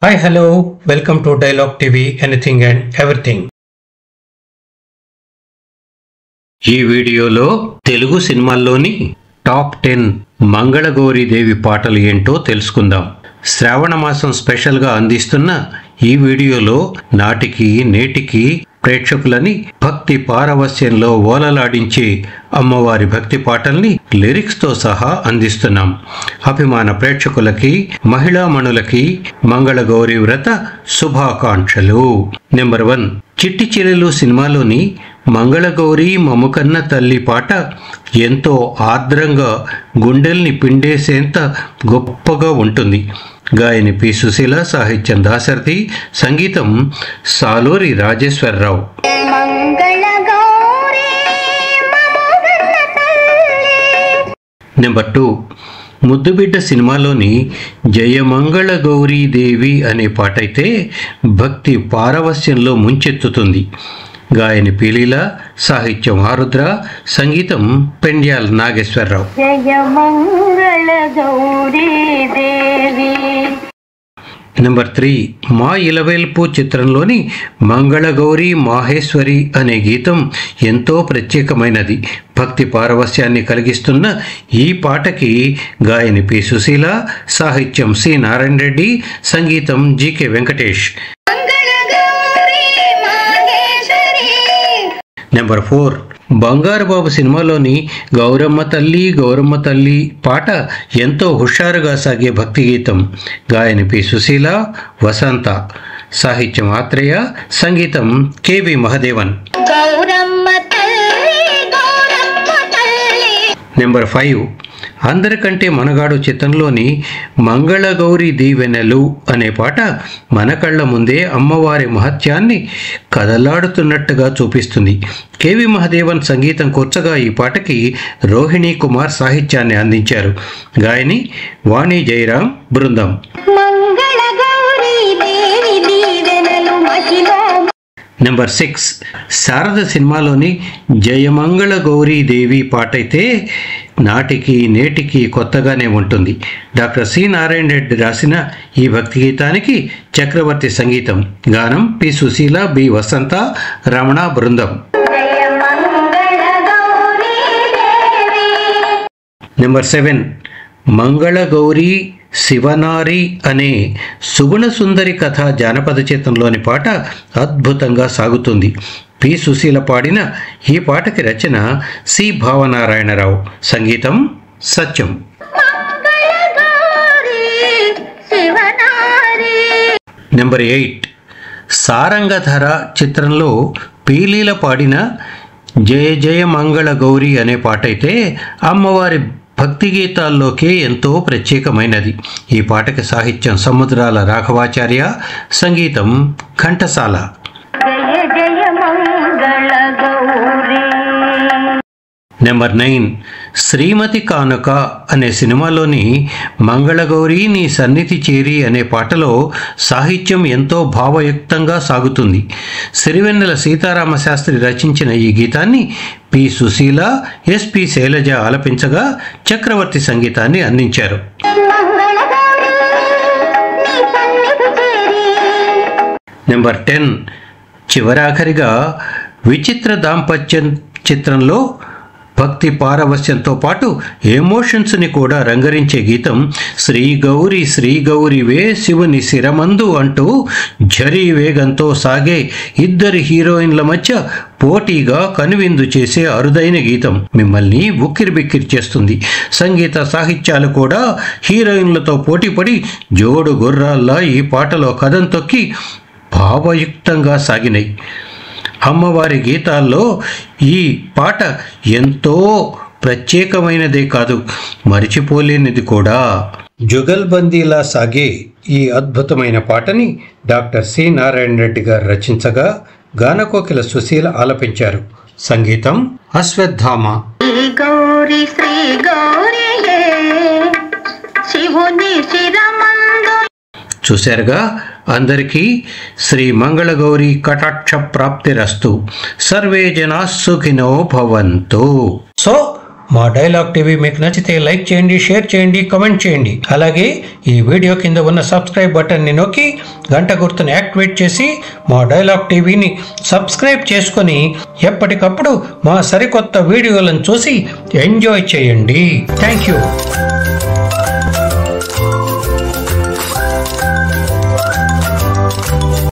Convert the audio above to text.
Hi, hello, welcome to Dialogue TV, Anything and Everything. ఈ వీడియోలో Telugu సినిమాల్లోని top 10 Mangala Gauri దేవి పాటలు ఏంటో తెలుసుకుందాం. శ్రావణ మాసం స్పెషల్గా అందిస్తున్న ఈ వీడియోలో నాటికి నేటికి ప్రేక్షకులని భక్తి పారవస్యంలో ఓలలాడించే అమ్మవారి భక్తి పాటల్ని లిరిక్స్తో సహా అందిస్తున్నాం. అభిమాన ప్రేక్షకులకి మహిళామణులకి మంగళగౌరి వ్రత శుభాకాంక్షలు. నెంబర్ 1, చిట్టి చిలులు సినిమాలోని మంగళగౌరి మముకన్న తల్లి పాట ఎంతో ఆర్ద్రంగా గుండెల్ని పిండేసేంత గొప్పగా ఉంటుంది. గాయని పి సుశీల, సాహిత్యం దాశరథి, సంగీతం సాలూరి రాజేశ్వరరావు. నెంబర్ 2, ముద్దుబిడ్డ సినిమాలోని జయమంగళ గౌరీ దేవి అనే పాట అయితే భక్తి పారవస్యంలో ముంచెత్తుతుంది. గాయని పీలీల, సాహిత్యం ఆరుద్ర, సంగీతం పెండ్యాల నాగేశ్వరరావు. నెంబర్ 3, మా ఇలవేల్పు చిత్రంలోని మంగళగౌరి మాహేశ్వరి అనే గీతం ఎంతో ప్రత్యేకమైనది. భక్తి పారవస్యాన్ని కలిగిస్తున్న ఈ పాటకి గాయని పి సుశీల, సాహిత్యం సి నారాయణ రెడ్డి, సంగీతం జికే వెంకటేష్. నెంబర్ 4, బంగారు బాబు సినిమాలోని గౌరమ్మ తల్లి పాట ఎంతో హుషారుగా సాగే భక్తి గీతం. గాయని పి సుశీల, వసంత, సాహిత్యం ఆత్రేయ, సంగీతం కెవి మహదేవన్. నెంబర్ 5, అందరికంటే మనగాడు చిత్రంలోని మంగళగౌరి దీవెనలు అనే పాట మన కళ్ళ ముందే అమ్మవారి మహత్యాన్ని కదలాడుతున్నట్టుగా చూపిస్తుంది. కెవి మహదేవన్ సంగీతం కూర్చగా ఈ పాటకి రోహిణి కుమార్ సాహిత్యాన్ని అందించారు. గాయని వాణి జయరాం బృందం. నెంబర్ 6, శారద సినిమాలోని జయమంగళ గౌరీ దేవి పాట అయితే నాటికి నేటికి కొత్తగానే ఉంటుంది. డాక్టర్ సి నారాయణ రెడ్డి రాసిన ఈ భక్తి గీతానికి చక్రవర్తి సంగీతం. గానం పి సుశీల, బి వసంత, రమణ బృందం. నెంబర్ 7, మంగళగౌరి శివనారి అనే సుగుణ సుందరి కథ జానపద చిత్రంలోని పాట అద్భుతంగా సాగుతుంది. పి సుశీల పాడిన ఈ పాటకి రచన సి భావనారాయణరావు, సంగీతం సత్యం. నెంబర్ 8, సారంగధర చిత్రంలో పీలీల పాడిన జయ జయ మంగళ గౌరి అనే పాట అయితే అమ్మవారి భక్తి గీతాల్లోకే ఎంతో ప్రత్యేకమైనది. ఈ పాటకి సాహిత్యం సముద్రాల రాఘవాచార్య, సంగీతం ఘంటసాల. నెంబర్ 9, శ్రీమతి కానుక అనే సినిమాలోని మంగళగౌరి నీ సన్నిధి చేరి అనే పాటలో సాహిత్యం ఎంతో భావయుక్తంగా సాగుతుంది. సిరివెన్నెల సీతారామశాస్త్రి రచించిన ఈ గీతాన్ని పి సుశీల, ఎస్పి శైలజ ఆలపించగా చక్రవర్తి సంగీతాన్ని అందించారు. నెంబర్ 10, చివరాఖరిగా విచిత్ర దాంపత్యం చిత్రంలో భక్తి పారవస్యంతో పాటు ఎమోషన్స్ని కూడా రంగరించే గీతం శ్రీ గౌరి వే శివుని శిరమందు అంటూ ఝరీ వేగంతో సాగే ఇద్దరి హీరోయిన్ల మధ్య పోటీగా కనువిందు చేసే అరుదైన గీతం మిమ్మల్ని ఉక్కిరిబిక్కిరి చేస్తుంది. సంగీత సాహిత్యాలు కూడా హీరోయిన్లతో పోటీపడి జోడు గుర్రాల్లా ఈ పాటలో కథం తొక్కి భావయుక్తంగా సాగినాయి. అమ్మవారి గీతాల్లో ఈ పాట ఎంతో ప్రత్యేకమైనదే కాదు, మరిచిపోలేనిది కూడా. జుగల్బందీలా సాగే ఈ అద్భుతమైన పాటని డాక్టర్ సి నారాయణ రెడ్డి గారు రచించగా గానకోకిల సుశీల ఆలపించారు. సంగీతం అశ్వత్థామ. చూశారుగా, అందరికీ శ్రీ మంగళగౌరి కటాక్ష ప్రాప్తిరస్తు. సర్వే జనా సుఖినో భవంతు. సో మా డైలాగ్ టీవీ మీకు నచ్చితే లైక్ చేయండి, షేర్ చేయండి, కామెంట్ చేయండి. అలాగే ఈ వీడియో కింద ఉన్న సబ్స్క్రైబ్ బటన్ని నొక్కి గంట గుర్తుని యాక్టివేట్ చేసి మా డైలాగ్ టీవీని సబ్స్క్రైబ్ చేసుకొని ఎప్పటికప్పుడు మా సరికొత్త వీడియోలను చూసి ఎంజాయ్ చేయండి. Thank you.